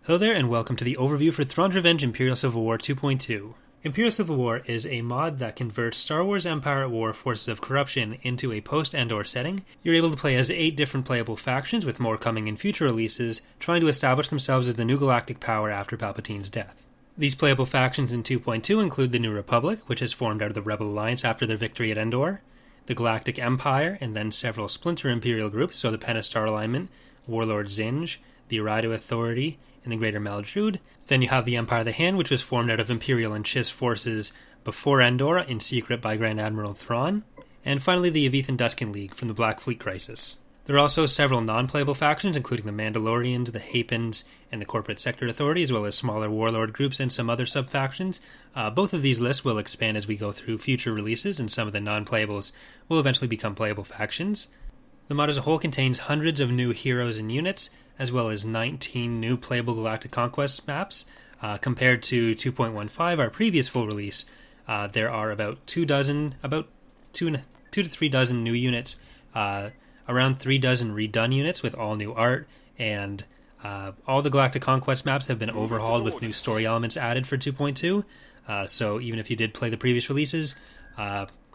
Hello there, and welcome to the overview for Thrawn's Revenge Imperial Civil War 2.2. Imperial Civil War is a mod that converts Star Wars Empire at War Forces of Corruption into a post-Endor setting. You're able to play as 8 different playable factions, with more coming in future releases, trying to establish themselves as the new galactic power after Palpatine's death. These playable factions in 2.2 include the New Republic, which has formed out of the Rebel Alliance after their victory at Endor, the Galactic Empire, and then several splinter Imperial groups, so the Pentastar Alignment, Warlord Zinj, the Arido Authority, and the Greater Maljude. Then you have the Empire of the Hand, which was formed out of Imperial and Chiss forces before Endor in secret by Grand Admiral Thrawn. And finally the Avethan Duskin League from the Black Fleet Crisis. There are also several non-playable factions, including the Mandalorians, the Hapens, and the Corporate Sector Authority, as well as smaller warlord groups and some other sub-factions. Both of these lists will expand as we go through future releases, and some of the non-playables will eventually become playable factions. The mod as a whole contains hundreds of new heroes and units, as well as 19 new playable Galactic Conquest maps. Compared to 2.15, our previous full release, there are about two to 3 dozen new units, around 3 dozen redone units with all new art, and all the Galactic Conquest maps have been overhauled with new story elements added for 2.2. So even if you did play the previous releases,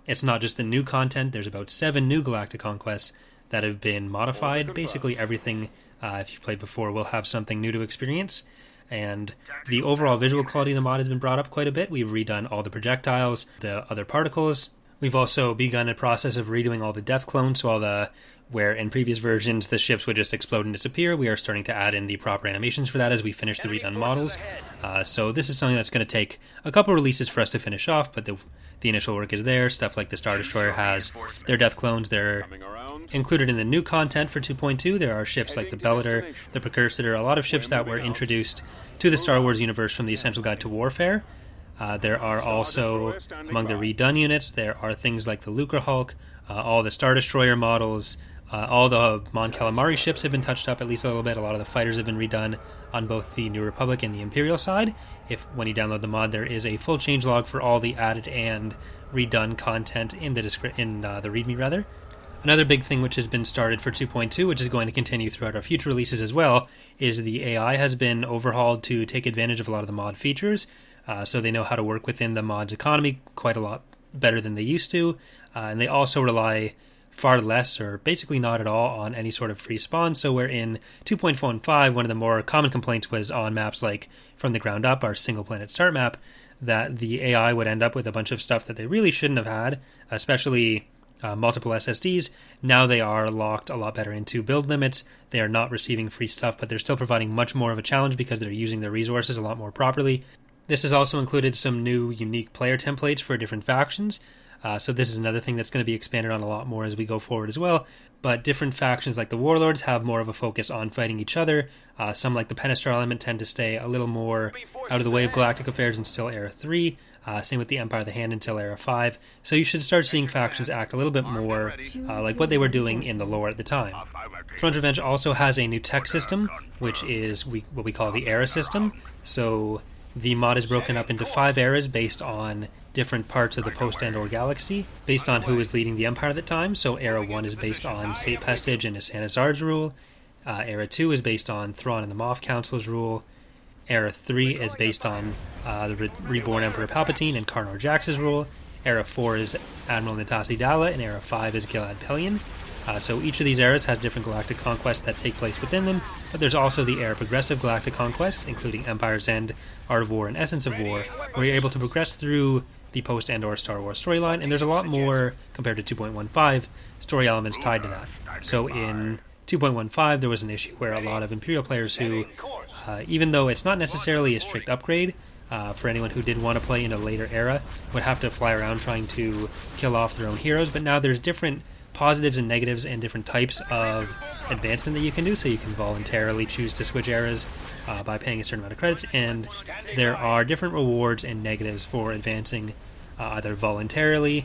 it's not just the new content. There's about 7 new Galactic Conquests that have been modified. Basically everything, if you've played before, will have something new to experience. And the overall visual quality of the mod has been brought up quite a bit. We've redone all the projectiles, the other particles. We've also begun a process of redoing all the death clones, so where in previous versions the ships would just explode and disappear, we are starting to add in the proper animations for that as we finish the redone models. So this is something that's going to take a couple releases for us to finish off, but the initial work is there. Stuff like the Star Destroyer has their death clones. They're included in the new content for 2.2. There are ships like the Bellator, the Precursor, a lot of ships that were introduced to the Star Wars universe from the Essential Guide to Warfare. There are also, among the redone units, there are things like the Lucre Hulk, all the Star Destroyer models, all the Mon Calamari ships have been touched up at least a little bit. A lot of the fighters have been redone on both the New Republic and the Imperial side. When you download the mod, there is a full changelog for all the added and redone content in the README rather. Another big thing which has been started for 2.2, which is going to continue throughout our future releases as well, is the AI has been overhauled to take advantage of a lot of the mod features. So they know how to work within the mod's economy quite a lot better than they used to. And they also rely far less, or basically not at all, on any sort of free spawn. So where in 2.15, one of the more common complaints was on maps like From the Ground Up, our single planet start map, that the AI would end up with a bunch of stuff that they really shouldn't have had, especially multiple SSDs. Now they are locked a lot better into build limits. They are not receiving free stuff, but they're still providing much more of a challenge because they're using their resources a lot more properly. This has also included some new unique player templates for different factions. So this is another thing that's going to be expanded on a lot more as we go forward as well. But different factions like the Warlords have more of a focus on fighting each other. Some like the Pentastar Element tend to stay a little more out of the way of galactic affairs until Era 3. Same with the Empire of the Hand until Era 5. So you should start seeing factions act a little bit more like what they were doing in the lore at the time. Thrawn's Revenge also has a new tech system, which is what we call the Era system. So the mod is broken up into 5 eras based on different parts of the post-Endor galaxy, based on who is leading the Empire at the time. So Era 1 is based on Sate Pestage and Asanasar's rule. Era 2 is based on Thrawn and the Moff Council's rule. Era 3 is based on the reborn Emperor Palpatine and Karnor Jax's rule. Era 4 is Admiral Natasi Dalla, and Era 5 is Gilad Pelion. So each of these eras has different galactic conquests that take place within them, but there's also the Era Progressive Galactic Conquests, including Empire's End, Art of War, and Essence of War, where you're able to progress through the post-Endor Star Wars storyline, and there's a lot more, compared to 2.15, story elements tied to that. So in 2.15, there was an issue where a lot of Imperial players who, even though it's not necessarily a strict upgrade, for anyone who did want to play in a later era, would have to fly around trying to kill off their own heroes, but now there's different positives and negatives and different types of advancement that you can do, so you can voluntarily choose to switch eras by paying a certain amount of credits, and there are different rewards and negatives for advancing either voluntarily,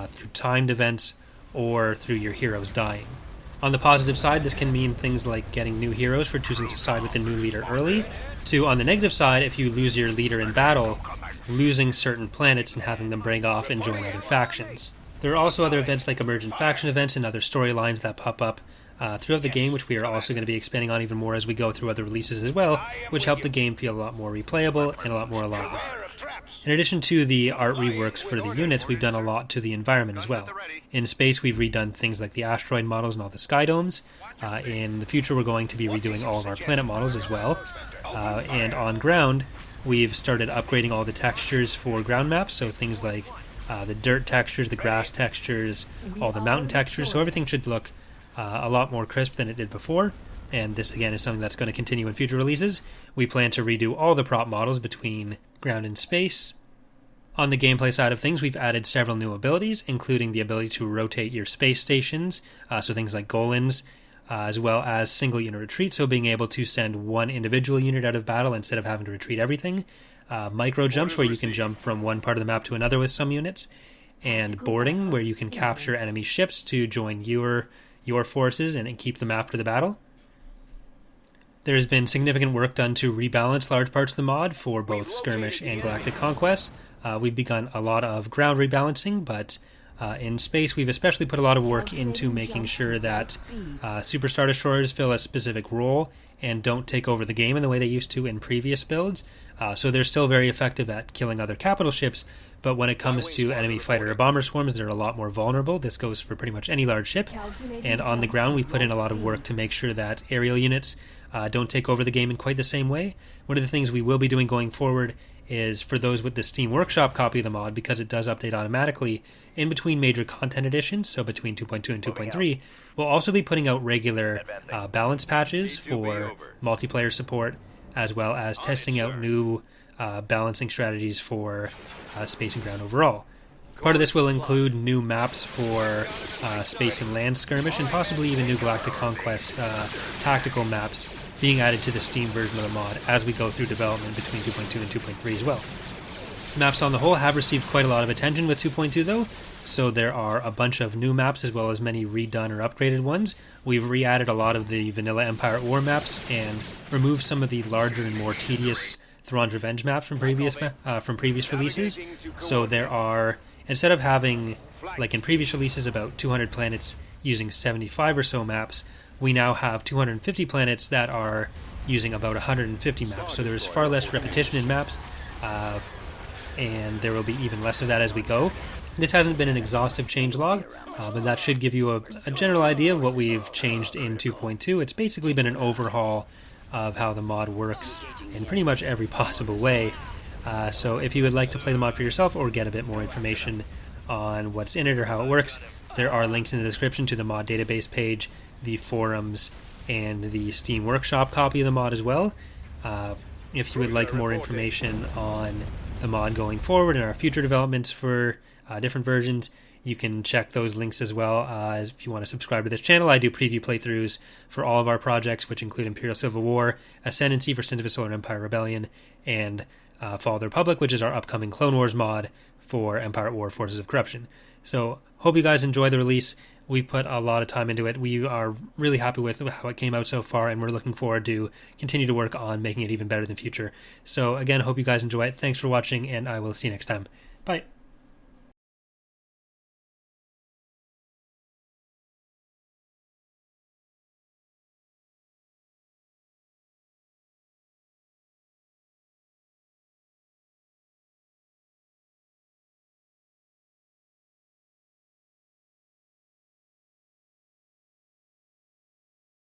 through timed events, or through your heroes dying. On the positive side, this can mean things like getting new heroes for choosing to side with the new leader early, to, on the negative side, if you lose your leader in battle, losing certain planets and having them break off and join other factions. There are also other events like emergent faction events and other storylines that pop up throughout the game, which we are also going to be expanding on even more as we go through other releases as well, which help the game feel a lot more replayable and a lot more alive. In addition to the art reworks for the units, we've done a lot to the environment as well. In space, we've redone things like the asteroid models and all the sky domes. In the future, we're going to be redoing all of our planet models as well. And on ground, we've started upgrading all the textures for ground maps, so things like the dirt textures, the grass textures, all the mountain textures, so everything should look a lot more crisp than it did before. And this, again, is something that's going to continue in future releases. We plan to redo all the prop models between ground and space. On the gameplay side of things, we've added several new abilities, including the ability to rotate your space stations, so things like Golans, as well as single unit retreat, so being able to send one individual unit out of battle instead of having to retreat everything. Micro jumps, where you can jump from one part of the map to another with some units. And boarding, where you can capture enemy ships to join your forces and keep them after the battle. There has been significant work done to rebalance large parts of the mod for both Skirmish and Galactic Conquest. We've begun a lot of ground rebalancing, but in space we've especially put a lot of work into making sure that Super Star Destroyers fill a specific role and don't take over the game in the way they used to in previous builds. So they're still very effective at killing other capital ships, but when it comes to enemy fighter or bomber swarms, they're a lot more vulnerable. This goes for pretty much any large ship. And on the ground, we've put in a lot of work to make sure that aerial units don't take over the game in quite the same way. One of the things we will be doing going forward is for those with the Steam Workshop copy of the mod, because it does update automatically in between major content editions, so between 2.2 and 2.3, we'll also be putting out regular balance patches for multiplayer support, as well as testing out new balancing strategies for space and ground overall. Part of this will include new maps for space and land skirmish, and possibly even new Galactic Conquest tactical maps being added to the Steam version of the mod as we go through development between 2.2 and 2.3 as well. Maps on the whole have received quite a lot of attention with 2.2 though, so there are a bunch of new maps as well as many redone or upgraded ones. We've re-added a lot of the vanilla Empire at War maps and removed some of the larger and more tedious Thrawn's Revenge maps from previous releases. So there are, instead of having, like in previous releases, about 200 planets using 75 or so maps, we now have 250 planets that are using about 150 maps. So there's far less repetition in maps, and there will be even less of that as we go. This hasn't been an exhaustive changelog, but that should give you a general idea of what we've changed in 2.2. It's basically been an overhaul of how the mod works in pretty much every possible way. So if you would like to play the mod for yourself or get a bit more information on what's in it or how it works, there are links in the description to the mod database page, the forums, and the Steam Workshop copy of the mod as well. If you would like more information on the mod going forward and our future developments for different versions, you can check those links as well. If you want to subscribe to this channel, I do preview playthroughs for all of our projects, which include Imperial Civil War, Ascendancy for Sins of a Solar Empire Rebellion, and Fall of the Republic, which is our upcoming Clone Wars mod for Empire at War Forces of Corruption. So, hope you guys enjoy the release. We've put a lot of time into it. We are really happy with how it came out so far, and we're looking forward to continue to work on making it even better in the future. So again, hope you guys enjoy it. Thanks for watching, and I will see you next time. Bye.